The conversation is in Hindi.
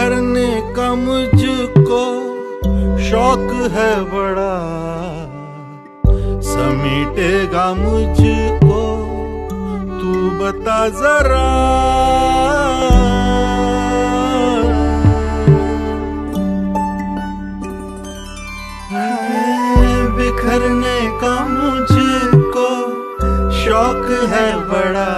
बिखरने का मुझको शौक है बड़ा, समेटेगा मुझको तू बता जरा। बिखरने का मुझको शौक है बड़ा,